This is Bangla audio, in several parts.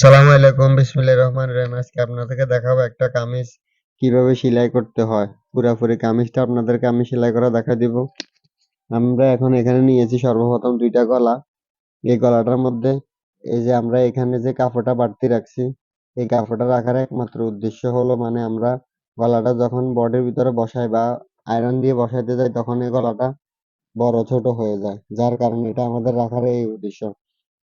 সালামু আলাইকুম, বিসমিল্লাহির রহমানির রহিম। আজকে আপনাদেরকে দেখাবো একটা কামিজ কিভাবে সেলাই করতে হয়। পুরাপুরি কামিজটা আপনাদেরকে আমি সেলাই করা দেখা দিব। আমরা এখন এখানে নিয়েছি সর্বপ্রথম দুইটা গলা। এই গলাটার মধ্যে এই যে আমরা এখানে যে কাপড়টা বাড়তি রাখছি, এই কাপড়টা রাখার একমাত্র উদ্দেশ্য হলো মানে আমরা গলাটা যখন বডির ভিতরে বসাই বা আয়রন দিয়ে বসাইতে যাই তখন এই গলাটা বড় ছোট হয়ে যায়, যার কারণে এটা আমাদের রাখার এই উদ্দেশ্য।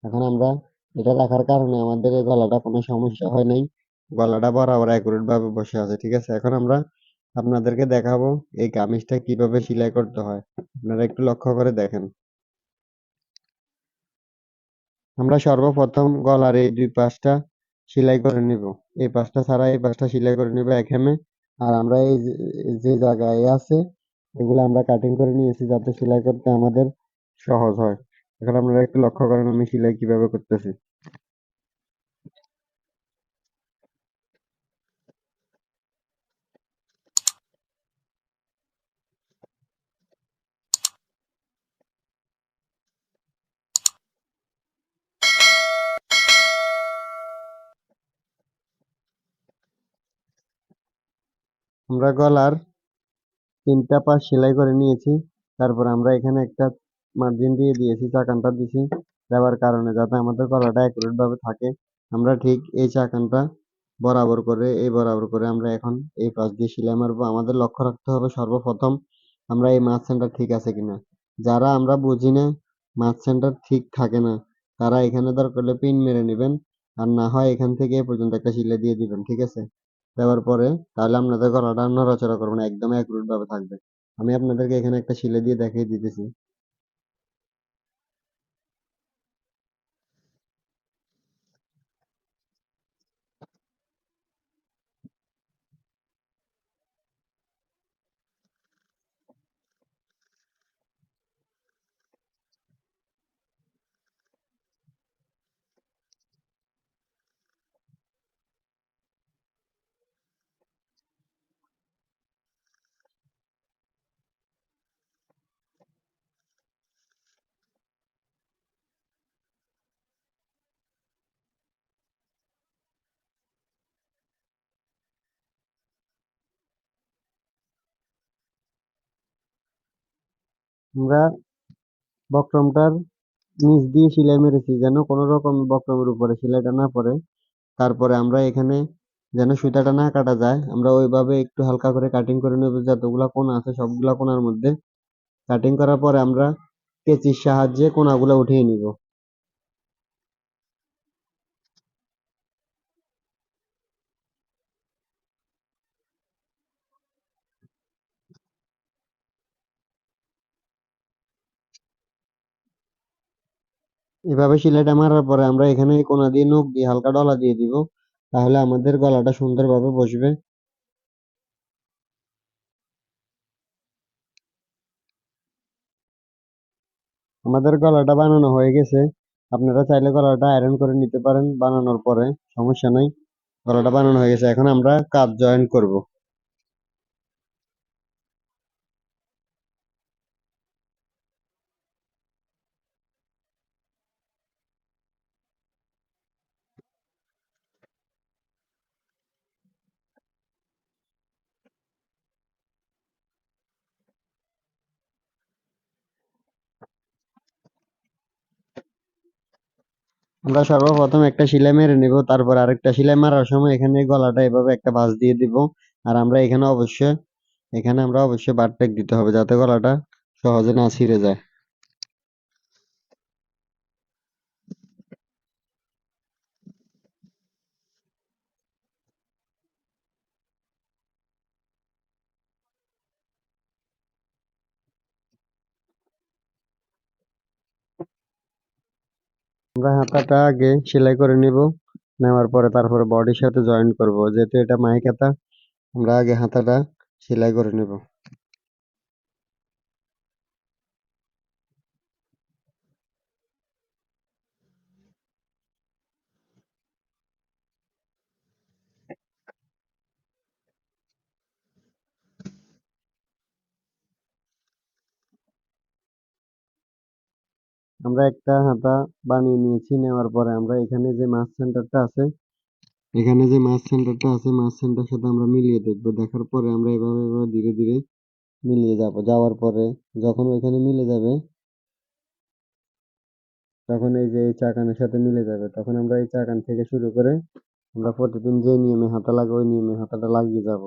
এখন আমরা এটা রাখার কারণে আমাদের এই গলাটা কোনো সমস্যা হয় নাই, গলাটা বরাবর অ্যাকুরেট ভাবে বসে আছে। ঠিক আছে, এখন আমরা আপনাদেরকে দেখাবো এই কামিজটা কিভাবে সেলাই করতে হয়। আপনারা একটু লক্ষ্য করে দেখেন। আমরা সর্বপ্রথম গলার এই দুই পাশটা সেলাই করে নিব, এই পাশটা ছাড়া এই পাশটা সেলাই করে নিব এখানে। আর আমরা এই যে যে জায়গায় আছে এগুলো আমরা কাটিং করে নিয়েছি যাতে সেলাই করতে আমাদের সহজ হয়। এখন আপনারা একটু লক্ষ্য করেন আমি সেলাই কিভাবে করতেছি। আমরা গলার তিনটা পাশ সেলাই করে নিয়েছি, তারপর আমরা এখানে একটা মার্জিন দিয়ে দিয়েছি, চাকানটা দিছি দেওয়ার কারণে যাতে আমাদের গলাটা অ্যাকুরেট ভাবে থাকে। আমরা ঠিক এই চাকানটা বরাবর করে আমরা এখন এই পাশ দিয়ে সেলাই মারবো। আমাদের লক্ষ্য রাখতে হবে সর্বপ্রথম আমরা এই মাঝখানটা ঠিক আছে কিনা। যারা আমরা বুঝি না মাঝ সেন্টার ঠিক থাকে না, তারা এখানে দরকার হলে পিন মেরে নেবেন, আর না হয় এখান থেকে এ পর্যন্ত একটা সেলাই দিয়ে দিবেন। ঠিক আছে, দেওয়ার পরে তাহলে আপনাদের গলাটা আর নড়াচড়া করবে না, একদম অ্যাকুরেট ভাবে থাকবে। আমি আপনাদেরকে এখানে একটা সেলাই দিয়ে দেখিয়ে দিতেছি। আমরা বক্রমটার নিচ দিয়ে সেলাই মেরেছি যেন কোনো রকম বক্রমের উপরে সেলাইটা না পড়ে। তারপরে আমরা এখানে যেন সুতাটা না কাটা যায় আমরা ওইভাবে একটু হালকা করে কাটিং করে নেব, যতগুলা কোণা আছে সবগুলা কোণার মধ্যে কাটিং করার পরে আমরা কেচির সাহায্যে কোণাগুলো উঠিয়ে নিব। এভাবে সেলাইটা মারার পরে আমরা এখানে এই কোণা দিয়ে নখ দিয়ে হালকা ডলা দিয়ে দিব, তাহলে আমাদের গলাটা সুন্দরভাবে বসবে। আমাদের গলাটা বানানো হয়ে গেছে। আপনারা চাইলে গলাটা আয়রন করে নিতে পারেন বানানোর পরে, সমস্যা নাই। গলাটা বানানো হয়ে গেছে, এখন আমরা কাজ জয়েন করব। আমরা সর্বপ্রথম একটা সেলাই মেরে নিব, তারপর আরেকটা সেলাই মারার সময় এখানে গলাটা এভাবে একটা ভাঁজ দিয়ে দিব। আর আমরা এখানে অবশ্যই বারটেক দিতে হবে যাতে গলাটা সহজে না ছিঁড়ে যায়। আমরা হাতাটা আগে সেলাই করে নিব, নেওয়ার পরে তারপরে বডির সাথে জয়েন করব, যেহেতু এটা মাইক হাতা। আমরা আগে হাতাটা সেলাই করে নিব। আমরা একটা হাতা বানিয়ে নিয়েছি। নেওয়ার পরে আমরা এখানে যে মাছ সেন্টারটা আছে, মাছ সেন্টার সাথে আমরা মিলিয়ে দেখবো। দেখার পরে আমরা এভাবে এভাবে ধীরে ধীরে মিলিয়ে যাব। যাওয়ার পরে যখন ওইখানে মিলে যাবে, তখন এই যে এই চাকানের সাথে মিলে যাবে, তখন আমরা এই চাকান থেকে শুরু করে আমরা প্রতিদিন যে নিয়মে হাতা লাগাবো ওই নিয়মে হাতাটা লাগিয়ে যাব।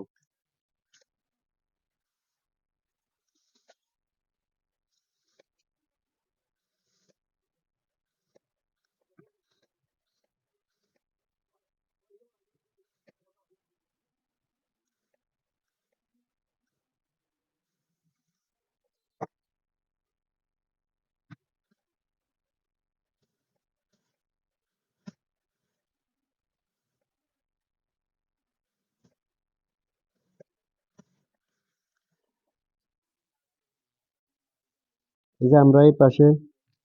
এই যে আমরা এই পাশে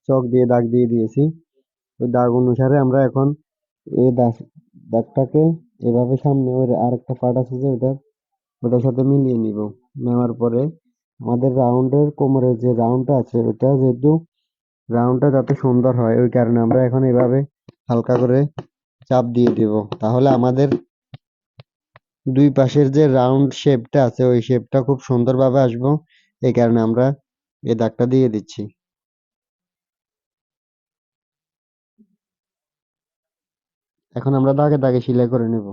চক দিয়ে দাগ দিয়ে দিয়েছি, ওই দাগ অনুসারে আমরা এখন এই দাগটাকে এভাবে সামনে ওর আরেকটা পার্ট আছে যে ওটার সাথে মিলিয়ে নিব। নেওয়ার পরে আমাদের রাউন্ডের কোমরের যে রাউন্ডটা আছে ওটা যেহেতু রাউন্ডটা যাতে সুন্দর হয়, ওই কারণে আমরা এখন এভাবে হালকা করে চাপ দিয়ে দিব। তাহলে আমাদের দুই পাশের যে রাউন্ড শেপটা আছে ওই শেপটা খুব সুন্দরভাবে আসবো। এই কারণে আমরা এই দাগটা দিয়ে দিচ্ছি। এখন আমরা দাগে দাগে সেলাই করে নেব।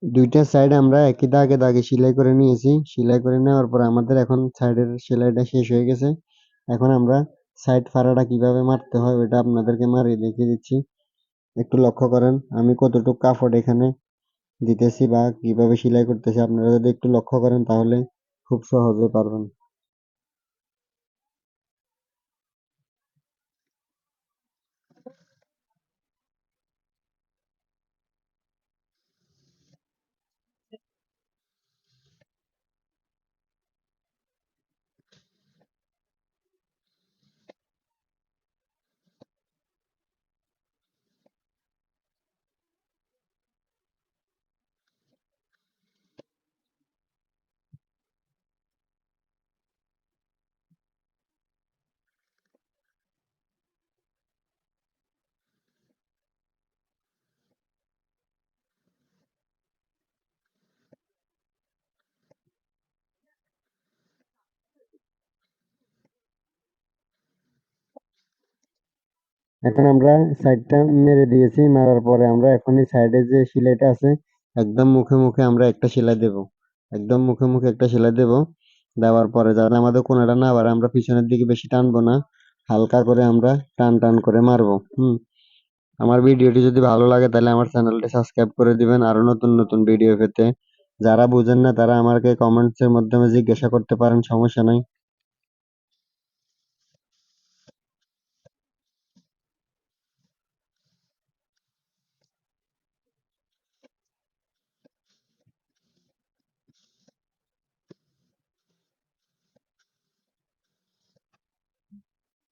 দুইটা সাইড আমরা একই দাগে দাগে সেলাই করে নিয়েছি। সেলাই করে নেওয়ার পর আমাদের এখন সাইডের সেলাইটা শেষ হয়ে গেছে। এখন আমরা সাইড ফাড়াটা কিভাবে মারতে হয় ওইটা আপনাদেরকে মারিয়ে দেখিয়ে দিচ্ছি। একটু লক্ষ্য করেন আমি কতটুকু কাপড় এখানে দিতেছি বা কিভাবে সেলাই করতেছি। আপনারা যদি একটু লক্ষ্য করেন তাহলে খুব সহজে পারবেন। এখন আমরা সাইডটা মেরে দিয়েছি। মারার পরে আমরা এখন এই সাইডে যে সেলাইটা আছে একদম মুখে মুখে আমরা একটা সেলাই দেব। একদম মুখে মুখে একটা সেলাই দেব। দেওয়ার পরে যাতে আমাদের কোণাটা না বাড়ে, আমরা পিছনের দিকে বেশি টানবো না, হালকা করে আমরা টান টান করে মারবো। আমার ভিডিওটি যদি ভালো লাগে তাহলে আমার চ্যানেলটি সাবস্ক্রাইব করে দিবেন আরো নতুন নতুন ভিডিও পেতে। যারা বুঝেন না তারা আমাকে কমেন্টস এর মাধ্যমে জিজ্ঞাসা করতে পারেন, সমস্যা নাই।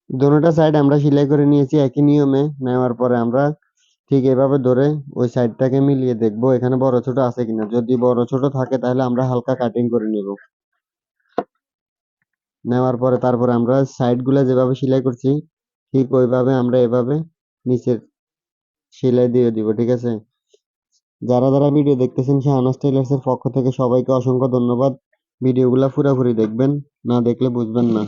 দোনোটা সাইড আমরা সেলাই করে নিয়েছি একই নিয়মে। নেওয়ার পরে আমরা ঠিক এভাবে ধরে ওই সাইডটাকে মিলিয়ে দেখবো এখানে বড় ছোট আছে কিনা। যদি বড় ছোট থাকে তাহলে আমরা হালকা কাটিং করে নিব। নেওয়ার পরে তারপরে আমরা সাইড গুলা যেভাবে সেলাই করছি ঠিক ওইভাবে আমরা এভাবে নিচের সেলাই দিয়ে দিব, ঠিক আছে। যারা যারা ভিডিও দেখতেছেন শাহনাজ টেইলার্স এর পক্ষ থেকে সবাইকে অসংখ্য ধন্যবাদ। ভিডিওগুলা পুরোপুরি দেখবেন, না দেখলে বুঝবেন না।